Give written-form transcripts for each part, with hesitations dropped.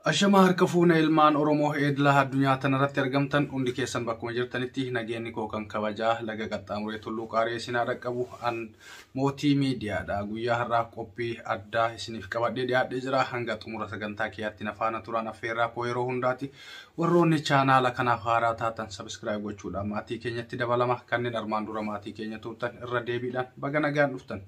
Ashama harka fuuna ilmaan Oromoo eedla addunyaa tanarratti argamtan hundi keessan bakkuma jirtanitti nageenyi koo kan kabajaa laga qaxxaamuree tulluu qaaree isin dhaqqabu an mootii miidiyaadha. Guyyaa har'aa qophii addaa isiniif qabadhee dhiyaadhee jira. Hanga xumura sagantaa kiyyaatti na faana turan affeerraa koo yeroo hundaati. Warroonni chaanaala kanaaf haaraa taatan subscribe gochuudhaan maatii keenyatti dabalama. Kanneen armaan dura maatii keenya turtan irra deebiidhaan baga nagaan dhuftan.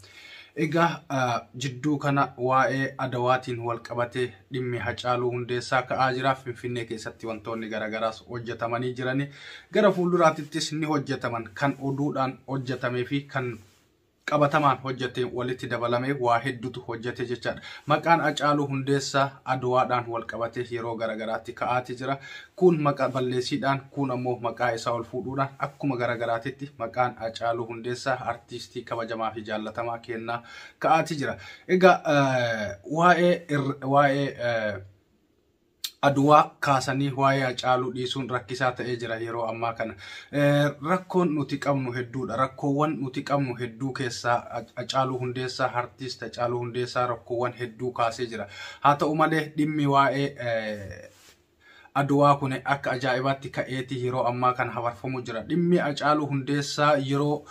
Egaa jidduu kana waa'ee adawaatiin wal qabatee dhimmi Hacaaluu Hundeessaa ka'aa jira. Finfinnee keessatti wantoonni garagaraas hojjetamanii jirani. Gara fuulduraattis ni hojjetaman. Kan oduudhaan hojjetamee fi kan qabatamaan hojjetee walitti dabalamee waa hedduutu hojjete jechaadha. Maqaan Hacaaluu Hundeessaa adawaadhaan wal qabatee yeroo garagaraatti ka'aati jira. Kun maqaa balleessiidhaan, kun ammoo maqaa isaa ol fuudhuudhaan akkuma garagaraatitti maqaan Hacaaluu Hundeessaa artiistii kabajamaa fi jaallatamaa kennaa ka'aati jira. Egaa waa'ee Adawaa kaasanii waa'ee Hacaaluu dhiisuun rakkisaa ta'ee jira yeroo ammaa kana. Rakkoon nuti qabnu hedduudha. Rakkoowwan nuti qabnu hedduu keessaa Hacaaluu Hundeessaa, artiist Hacaaluu Hundeessaa rakkoowwan hedduu kaasee jira. Haa ta'u malee dhimmi waa'ee Adawaa kun akka ajaa'ibaatti ka'eeti yeroo ammaa kana hafarfamu jira. Dhimmi Hacaaluu Hundeessaa yeroo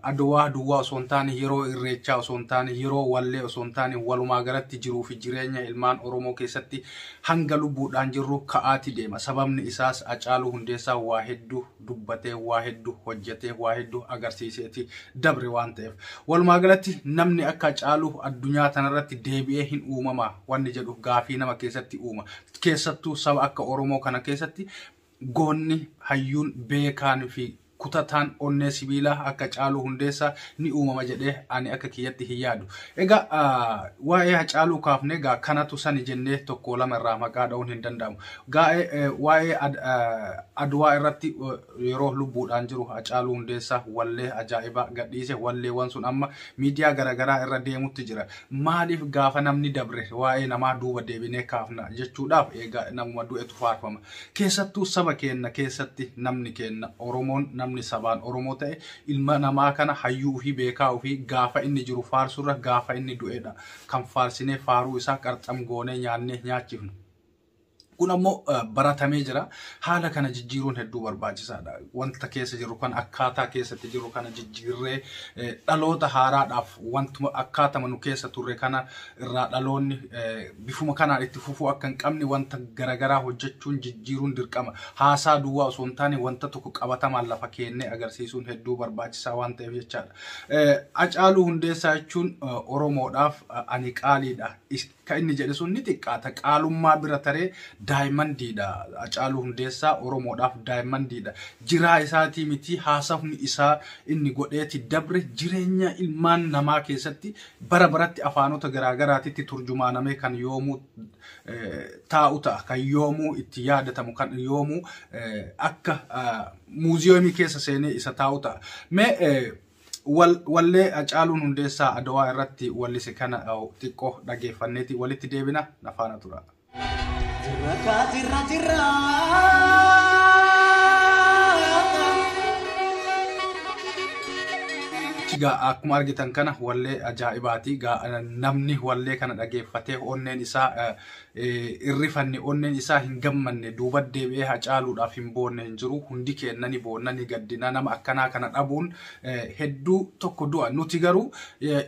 Adawaa duwwaa osoo hin taane, yeroo irreechaa osoo hin taane, yeroo wallee osoo hin taane walumaa galatti jiruu fi jireenya ilmaan Oromoo keessatti hanga lubbuudhaan jirru ka'aati deema. Sababni isaas Hacaaluu Hundeessaa waa hedduu dubbatee, waa hedduu hojjetee, waa hedduu agarsiiseeti dabre waan ta'eef. Walumaa galatti namni akka Hacaaluu addunyaa tanarratti deebi'ee hin uumama wanni jedhu gaafii nama keessatti uuma. Keessattuu saba akka Oromoo kana keessatti goonni hayyuun beekaan fi kutataan onnee sibiilaa akka Hacaaluu Hundeessaa ni uumama jedhee ani akka kiyyatti hin yaadu. Egaa waa'ee Hacaaluu kaafne egaa kanatu sani jennee tokko lama irraa maqaa dha'uun hin danda'amu. Waa'ee Adawaa irratti yeroo lubbuudhaan jiru Hacaaluu Hundeessaa wallee ajaa'ibaa gadhiise. Walleewwan sun amma miidiyaa garagaraa irra deemutti jira. Maaliif gaafa namni dabre waa'ee namaa duuba deebinee kaafna jechuudhaaf egaa namuma du'etu faarfama. Keessattuu saba keenya keessatti namni keenya Oromoon namni sabaan Oromoo ta'e ilma namaa kana hayyuu fi beekaa fi gaafa inni jiru faarsurra gaafa inni du'edha kan faarsinee faaruu isaa qarxam goonee nyaannee nyaachifnu. Kun ammoo baratamee jira. Haala kana jijjiiruun hedduu barbaachisaadha. Wanta keessa jiru kan akkaataa keessatti jiru kana jijjiirree dhaloota haaraadhaaf wantuma akkaatama nu keessa turre kana irraa dhaloonni bifuma kanaan itti fufuu akka hin qabne wanta garagaraa hojjechuun jijjiiruun dirqama. Haasaa duwwaa osoo hin taane wanta tokko qabatamaan lafa keennee agarsiisuun hedduu barbaachisaa waan ta'eef jechaadha. Hacaaluu Hundeessaa jechuun Oromoodhaaf ani qaaliidha. Kan inni jedhe sun ni xiqqaata. Qaalummaa bira taree daayimandiidha. Hacaaluu Hundeessaa Oromoodhaaf daayimandiidha. Jiraa isaatii miti haasafni isaa inni godheeti dabre jireenya ilmaan namaa keessatti bara baratti afaanota garaagaraatitti turjumaanamee kan yoomuu taa'u ta'a. Kan yoomuu itti yaadatamu, kan yoomuu akka muuziyeemii keessa seenee isa taa'u ta'a. Wallee Hacaaluun Hundeessaa Adawaa irratti wallise kana xiqqoo dhageeffanneeti walitti deebina na faana tura. Akkuma argitan kana wallee ajaa'ibaati. Namni wallee kana dhageeffatee onneen isaa irrifanne, onneen isaa hin gammanne, duuba deebi'ee Hacaaluudhaaf hin boonne hin jiru. Hundi keenya ni boonna ni gaddina. Nama akkanaa kana dhabuun hedduu tokko du'a. Nuti garuu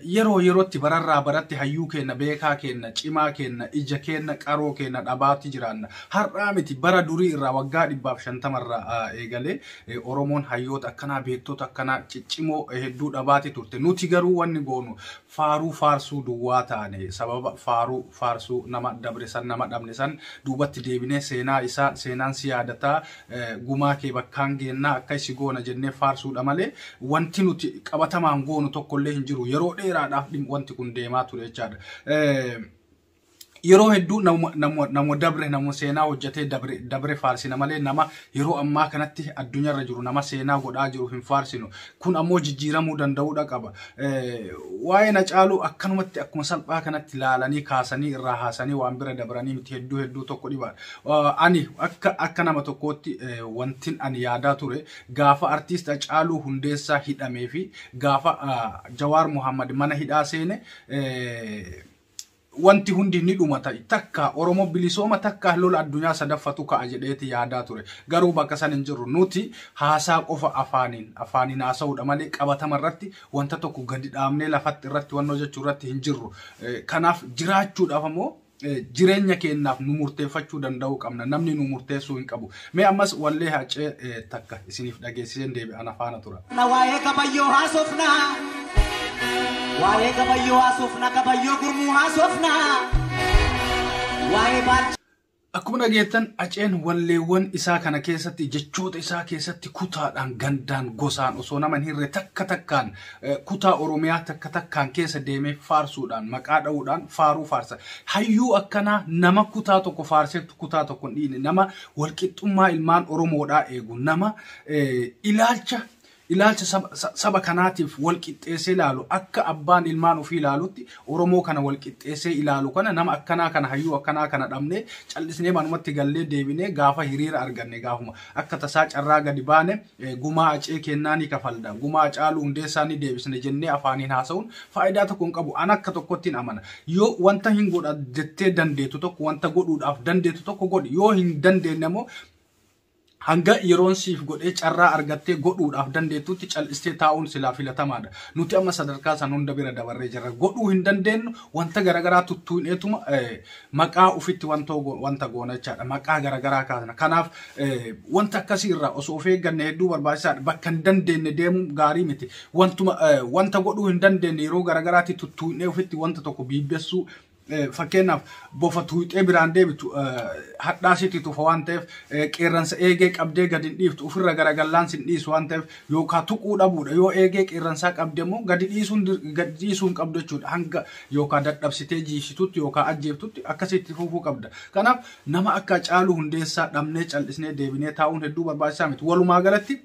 yeroo yerootti bararraa baratti hayyuu keenya, beekaa keenya, cimaa keenya, ija keenya, qaroo keenya dhabaatti jiraanna. Har'aa miti bara durii irraa waggaa 150 irraa eegalee Oromoon hayyoota akkanaa, beektoota akkanaa ciccimoo hedduu dhabaatti turte. Nuti garuu wanni goonu faaruu faarsuu duwwaa taane. Sababa faaruu faarsuu nama dabre san, nama dhabne san duubatti deebinee seenaa isaa, seenaan si yaadataa, gumaa kee bakkaan geennaa akka isi goona jennee faarsuudha malee wanti nuti qabatamaan goonu tokkollee hin jiru. Yeroo dheeraadhaaf wanti kun deemaa ture jechaadha. Yeroo hedduu nama dabre, nama seenaa hojjetee dabre faarsina malee nama yeroo ammaa kanatti addunyaarra jiru nama seenaa godhaa jiru hin faarsinu. Kun ammoo jijjiiramuu danda'uudha qaba. Waa'ee Hacaaluu akkanumatti akkuma salphaa kanatti ilaalanii kaasanii irraa haasanii waan bira dabranii miti hedduu tokko dhibaadha. Ani akka nama tokkootti wantin ani yaadaa ture gaafa artiist Hacaaluu Hundeessaa hidhamee fi gaafa Jawaar Muhammad mana hidhaa seene wanti hundi ni dhumata takka Oromoo bilisooma takka lola addunyaa sadaffatu ka'a jedheeti yaadaa ture garuu bakka san hin jirru nuti haasaa qofa afaaniin haasa'uudha malee qabatama irratti wanta tokko gadi dhaabnee lafatti irratti wannoo jechuu irratti hin jirru kanaaf jiraachuudhaaf ammoo jireenya keenyaaf nu murteeffachuu danda'uu qabna namni nu murteessuu hin qabu mee ammas wallee hacee takka isiniif dhageessiseen deebi'an afaana tura waa'ee kabayyoo haasofna waa'ee kabayyoo haasofna kabayyoo gurmuu haasofna waa'ee baal akkuma dhageettan Haceen walleewwan isaa kana keessatti jechoota isaa keessatti kutaadhaan gandaan gosaan osoo nama hin hirre takka takkaan kutaa Oromiyaa takka takkaan keessa deemee faarsuudhaan maqaa dha'uudhaan faaruu faarsa hayyuu akkanaa nama kutaa tokko faarseetu kutaa tokko hin dhiine nama walqixxummaa ilmaan Oromoodhaa eegu nama ilaalcha saba kanaatiif walqixxeessee ilaalu akka abbaan ilmaan ofii ilaalutti Oromoo kana walqixxeessee ilaalu kana nama akkanaa kana hayyuu akkanaa kana dhabnee callisnee manumatti gallee deebinee gaafa hiriira arganne gaafuma akka tasaa carraa gadi baane gumaa Hacee kennaa ni kafalda gumaa Hacaaluu Hundeessaa ni deebisne jennee afaaniin haasa'uun faayidaa tokko hin qabu an akka tokkotti hin amana yoo wanta hin godha jettee dandeetu tokko wanta godhuudhaaf dandeetu tokko godhi yoo hin dandeenye immoo hanga yeroon siif godhee carraa argattee godhuudhaaf dandeettutti callistee taa'uun silaa filatamaadha nuti amma sadarkaa san hunda bira dabarree jirra godhuu hin dandeenyu wanta garagaraa tuttuuneetuma maqaa ufitti wanta goonachaadha maqaa garagaraa kaasna kanaaf wanta akkasii irraa osoo of eegganne hedduu barbaachisaadha bakka hin dandeenye deemuun gaarii miti wanta godhuu hin dandeenye yeroo garagaraatti tuttuunee ufitti wanta tokko biibbessuu fakkeenyaaf bofa tuuxee biraan deebitu hadhaasitti tufa waan ta'eef qeerransa eegee qabdee gadi dhiiftu ofirra garagallaan sin dhiisu waan ta'eef yookaan tuquu dhabuudha yoo eegee qeerransaa qabde immoo gadi dhiisuun qabdu jechuudha hanga yookaan dadhabsitee jiisitutti yookaan ajjeeftutti akkasitti fufuu qabda kanaaf nama akka Hacaaluu Hundeessaa dhabnee callisnee deebinee taa'uun hedduu barbaachisaa miti walumaa galatti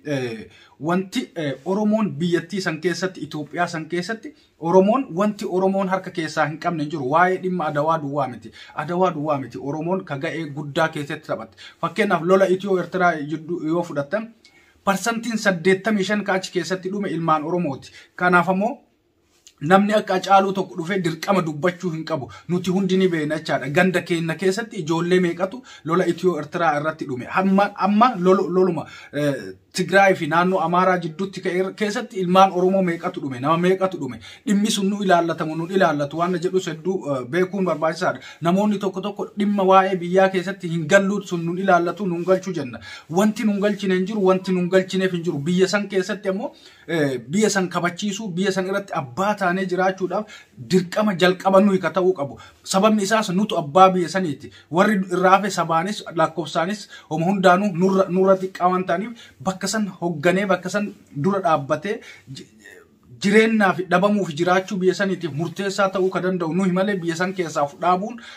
wanti Oromoon biyyattii san keessatti Itoophiyaa san keessatti Oromoon wanti Oromoon harka keessaa hin qabne jiru waa'ee dhimma Adawaa duwwaa miti Oromoon kaga'ee guddaa keessatti taphatte fakkeenyaaf lola Itiyoo Eertiraa yoo fudhattan parsantiin 85 kaachi keessatti dhume ilmaan Oromooti kanaaf ammoo namni akka Hacaaluu tokko dhufee dirqama dubbachuu hin qabu nuti hundi ni beekna jechaadha ganda keenya keessatti ijoollee meeqatu lola Itiyoo Eertiraa irratti dhume amma loluma Tigraay fi naannoo Amaaraa jidduutti keessatti ilmaan Oromoo meeqatu dhume nama meeqatu dhume dhimmi sun nu ilaallatamu nu ilaallatu waan jedhu hedduu beekuun barbaachisaadha namoonni tokko dhimma waa'ee biyyaa keessatti hin gallu sun nu ilaallatu nu galchuu jenna wanti nu galchine hin jiru wanti nu galchineef hin jiru biyya san keessatti ammoo biyya san kabachiisuu biyya san irratti abbaa taanee jiraachuudhaaf dirqama jalqaba nuyi ka ta'uu qabu sababni isaas nutu abbaa biyya saniiti warri irraafe sabaanis lakkoofsaanis homa hundaanuu nurra xiqqaawan ta'aniif bakka san hogganee bakka san dura dhaabbatee jireenyaaf dhabamuuf jiraachuu biyya saniitiif murteessaa ta'uu ka danda'u nuyi malee biyya san keessaa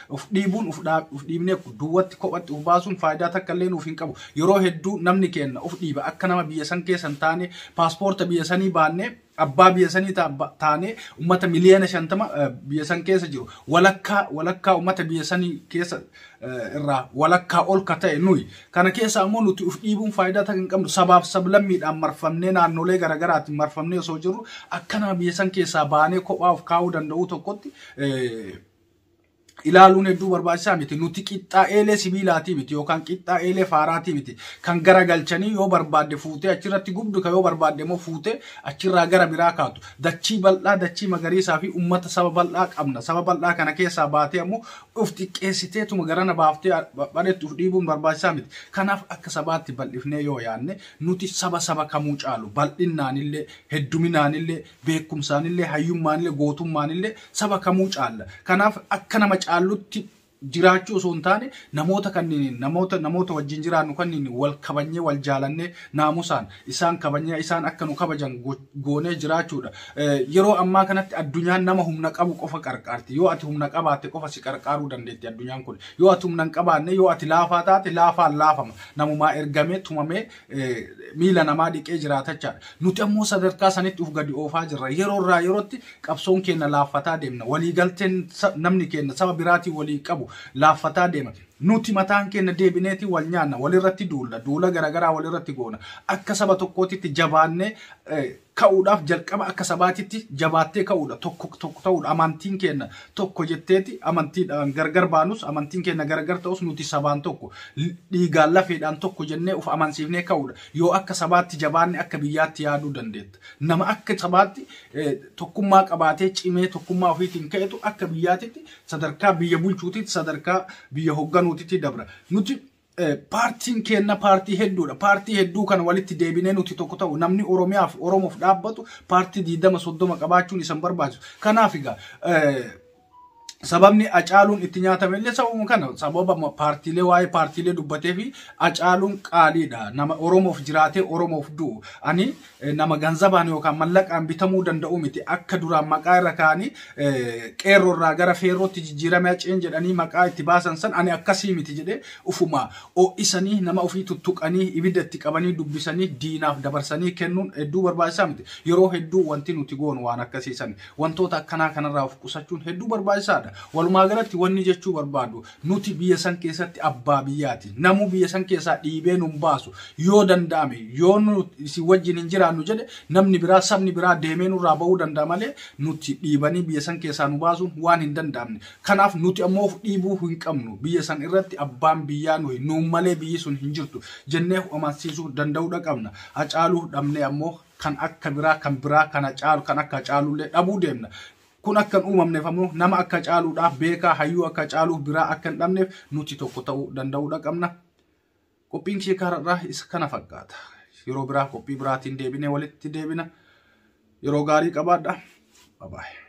uf dhiibnee duwwatti kophatti uf baasuun faayidaa takka illee nuuf hin qabu yeroo hedduu namni keenya uf dhiiba akka nama biyya san keessa hin taane paaspoorta biyya sanii baannee abbaa biyya sanii taane ummata miliyoona 50 biyya san keessa jiru walakkaa ummata biyya sanii keessa irraa walakkaa ol ka ta'e nuyi kana keessa ammoo nuti uf dhiibuun faayidaa takka hin qabnu sabaaf sablammiidhaan marfamnee naannolee garaagaraatiin marfamnee osoo jirru akka nama biyya san keessaa baanee kophaa of kaa'uu danda'u tokkotti ilaaluun hedduu barbaachisaa miti nuti qixxaa'eelee sibiilaatii miti yookaan qixxaa'eelee faaraatii miti kan garagalchanii yoo barbaadde fuutee achirratti gubdu ka yoo barbaadde immoo fuutee achirraa gara biraa kaatu dachii bal'aa dachii magariisaa fi ummata saba bal'aa qabna saba bal'aa kana keessaa baatee ammoo uf xiqqeessiteetuma garana baaftee badhetti uf dhiibuun barbaachisaa miti kanaaf akka sabaatti bal'ifnee yoo yaanne nuti saba kamuu caalu bal'innaanillee hedduminaanillee beekumsaanillee hayyummaanillee gootummaanillee saba kamuu caalla kanaaf akka nama caallutti jiraachuu osoo hin taane namoota kanneen namoota wajjin jiraannu kanneen wal kabanyee wal jaalannee naamusaan isaan kabanyee isaan akka nu kabajan goonee jiraachuudha yeroo ammaa kanatti addunyaan nama humna qabu qofa qarqaarti yoo ati humna qabaatte qofa si qarqaaruu dandeetti addunyaan kun yoo ati humna hin qabaanne yoo ati laafaa taate laafaan laafama namumaa ergamee tumamee miila namaa dhiqee jiraatachaadha nuti ammoo sadarkaa sanitti uf gadi oofaa jirra yeroo irraa yerootti qabsoon keenya laaffataa deemna waliigalteen namni keenya saba biraatii walii qabu laaffataa deema nuti mataan keenya deebineeti wal nyaanna walirratti duula garagaraa walirratti goona akka saba tokkootitti jabaannee ka'uudhaaf jalqaba akka sabaatitti jabaattee ka'uudha tokko ta'uudha amantiin keenya tokko jetteeti amantiidhaan gargar baanus amantiin keenya gargar ta'us nuti sabaan tokko dhiigaan lafeedhaan tokko jennee uf amansiifnee ka'uudha yoo akka sabaatti jabaanne akka biyyaatti yaaduu dandeetta nama akka sabaatti tokkummaa qabaatee cimee tokkummaa ofiitiin ka'etu akka biyyaatitti sadarkaa biyya bulchuutitti sadarkaa biyya hoogganuutitti dabra nuti Partiin kenna partii hedduudha. Partii hedduu kan walitti deebinee nuti tokko ta'u namni Oromiyaaf Oromoof dhaabbatu partii 20-30 qabaachuun isan barbaachisu. Kanaaf egaa sababni Hacaaluun itti nyaatamellee sababuma kana sababa partiilee waa'ee partiilee dubbatee fi Hacaaluun qaaliidha. Nama Oromoof jiraatee Oromoof du'u. Ani nama ganzabaan yookaan mallaqaan bitamuu danda'u miti akka duraan maqaa irra kaanii qeerroo irraa gara feerrootti jijjiiramee ceen jedhanii maqaa itti baasan san ani akkasii miti jedhee ufuma ho'isanii nama ofii tuttuqanii ibidda itti qabanii dubbisanii diinaaf dabarsanii kennuun hedduu barbaachisaa miti. Yeroo hedduu wanti nuti goonu waan akkasiisan wantoota akkanaa kanarraa of qusachuun hedduu barbaachisaadha. Walumaa galatti wanni jechuu barbaadu nuti biyya san keessatti abbaa biyyaati. Namu biyya san keessaa dhiibee nun baasu yoo danda'ame yoo nuti si wajjin hin jiraannu jedhe namni biraa sabni biraa deemee nurraa bahuu danda'a malee nuti dhiibanii biyya san keessaa nu baasuun waan hin danda'amne. Kanaaf nuti ammoo of dhiibuu hin qabnu. Biyya san irratti abbaan biyyaa nuyi nuun malee biyyi sun hin jirtu jennee amansiisuu danda'uudha qabna. Hacaaluu dhabnee ammoo kan akka biraa kan Hacaalu kan akka Hacaaluullee dhabuu deemna. Kun akkan uumamneef ammoo nama akka Hacaaluudhaaf beekaa hayyuu akka Hacaaluuf biraa akka hin dhabneef nuti tokko ta'uu danda'uudha qabna. Qophiin kee kanarraa isa kana fakkaata. Yeroo biraa qophii biraatiin deebinee walitti deebina. Yeroo gaarii qabaadha. Bye bye.